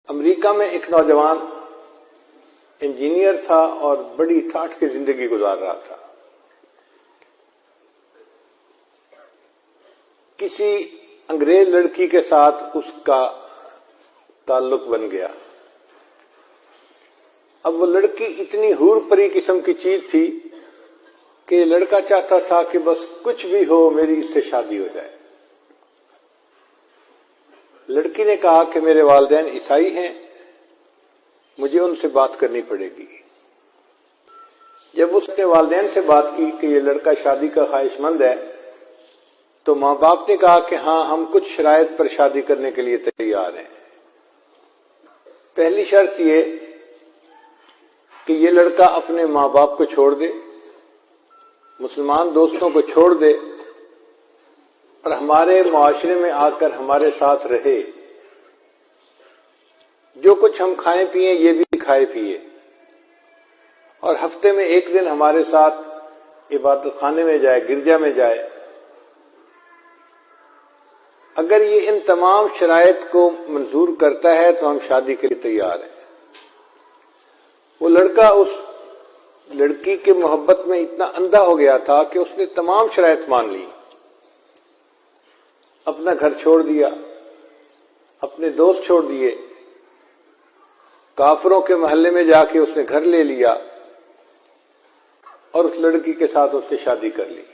امریکہ میں ایک نوجوان انجینئر تھا اور بڑی ٹھاٹھ کی زندگی گزار رہا تھا. کسی انگریز لڑکی کے ساتھ اس کا تعلق بن گیا. اب وہ لڑکی اتنی حور پری قسم کی چیز تھی کہ لڑکا چاہتا تھا کہ بس کچھ بھی ہو میری اس سے شادی ہو جائے. لڑکی نے کہا کہ میرے والدین عیسائی ہیں، مجھے ان سے بات کرنی پڑے گی. جب اس نے والدین سے بات کی کہ یہ لڑکا شادی کا خواہش مند ہے تو ماں باپ نے کہا کہ ہاں ہم کچھ شرائط پر شادی کرنے کے لیے تیار ہیں. پہلی شرط یہ کہ یہ لڑکا اپنے ماں باپ کو چھوڑ دے، مسلمان دوستوں کو چھوڑ دے اور ہمارے معاشرے میں آ کر ہمارے ساتھ رہے. جو کچھ ہم کھائیں پیئیں یہ بھی کھائے پیئے، اور ہفتے میں ایک دن ہمارے ساتھ عبادت خانے میں جائے، گرجا میں جائے. اگر یہ ان تمام شرائط کو منظور کرتا ہے تو ہم شادی کے لیے تیار ہیں. وہ لڑکا اس لڑکی کے محبت میں اتنا اندھا ہو گیا تھا کہ اس نے تمام شرائط مان لی. اپنا گھر چھوڑ دیا، اپنے دوست چھوڑ دیے، کافروں کے محلے میں جا کے اس نے گھر لے لیا اور اس لڑکی کے ساتھ اس نے شادی کر لی.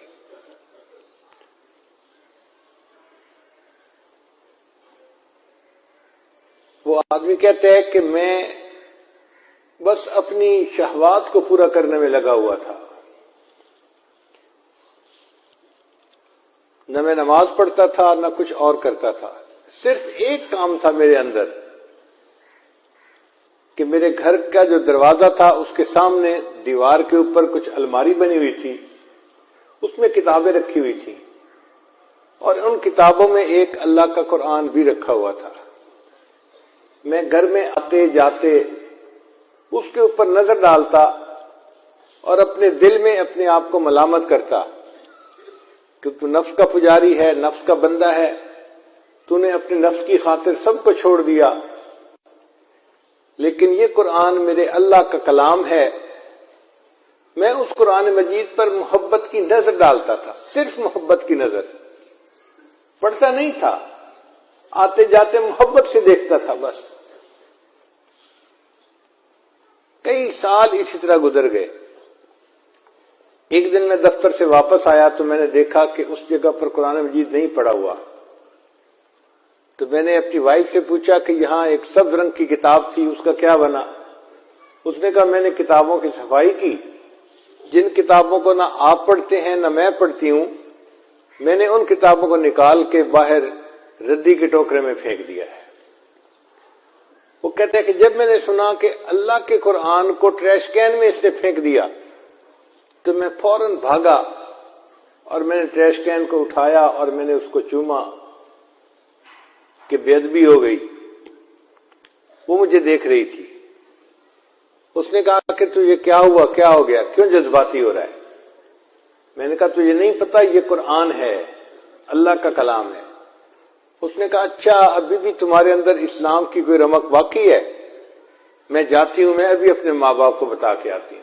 وہ آدمی کہتے ہیں کہ میں بس اپنی شہوات کو پورا کرنے میں لگا ہوا تھا. نہ میں نماز پڑھتا تھا نہ کچھ اور کرتا تھا. صرف ایک کام تھا میرے اندر کہ میرے گھر کا جو دروازہ تھا اس کے سامنے دیوار کے اوپر کچھ الماری بنی ہوئی تھی، اس میں کتابیں رکھی ہوئی تھی اور ان کتابوں میں ایک اللہ کا قرآن بھی رکھا ہوا تھا. میں گھر میں آتے جاتے اس کے اوپر نظر ڈالتا اور اپنے دل میں اپنے آپ کو ملامت کرتا کہ تو نفس کا پجاری ہے، نفس کا بندہ ہے، تو نے اپنے نفس کی خاطر سب کو چھوڑ دیا. لیکن یہ قرآن میرے اللہ کا کلام ہے. میں اس قرآن مجید پر محبت کی نظر ڈالتا تھا، صرف محبت کی نظر. پڑھتا نہیں تھا، آتے جاتے محبت سے دیکھتا تھا بس. کئی سال اسی طرح گزر گئے. ایک دن میں دفتر سے واپس آیا تو میں نے دیکھا کہ اس جگہ پر قرآن مجید نہیں پڑا ہوا. تو میں نے اپنی وائف سے پوچھا کہ یہاں ایک سبز رنگ کی کتاب تھی، اس کا کیا بنا؟ اس نے کہا میں نے کتابوں کی صفائی کی. جن کتابوں کو نہ آپ پڑھتے ہیں نہ میں پڑھتی ہوں، میں نے ان کتابوں کو نکال کے باہر ردی کے ٹوکرے میں پھینک دیا ہے. وہ کہتے ہیں کہ جب میں نے سنا کہ اللہ کے قرآن کو ٹریش کین میں اس نے پھینک دیا تو میں فوراً بھاگا اور میں نے ٹریش کین کو اٹھایا اور میں نے اس کو چوما کہ بے ادبی ہو گئی. وہ مجھے دیکھ رہی تھی. اس نے کہا کہ تجھے کیا ہوا، کیا ہو گیا، کیوں جذباتی ہو رہا ہے؟ میں نے کہا تجھے نہیں پتا یہ قرآن ہے، اللہ کا کلام ہے. اس نے کہا اچھا ابھی بھی تمہارے اندر اسلام کی کوئی رمق باقی ہے؟ میں جاتی ہوں، میں ابھی اپنے ماں باپ کو بتا کے آتی ہوں.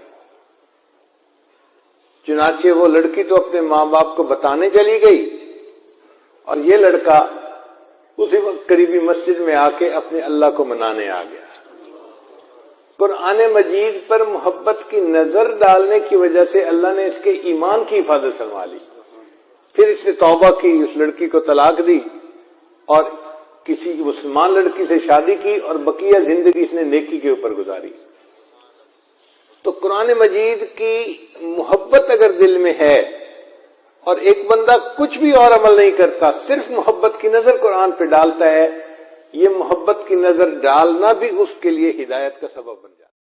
چنانچہ وہ لڑکی تو اپنے ماں باپ کو بتانے چلی گئی اور یہ لڑکا اسی وقت قریبی مسجد میں آ کے اپنے اللہ کو منانے آ گیا. قرآن مجید پر محبت کی نظر ڈالنے کی وجہ سے اللہ نے اس کے ایمان کی حفاظت فرما لی. پھر اس نے توبہ کی، اس لڑکی کو طلاق دی اور کسی مسلمان لڑکی سے شادی کی اور بقیہ زندگی اس نے نیکی کے اوپر گزاری. تو قرآن مجید کی محبت اگر دل میں ہے اور ایک بندہ کچھ بھی اور عمل نہیں کرتا، صرف محبت کی نظر قرآن پہ ڈالتا ہے، یہ محبت کی نظر ڈالنا بھی اس کے لیے ہدایت کا سبب بن جاتا ہے.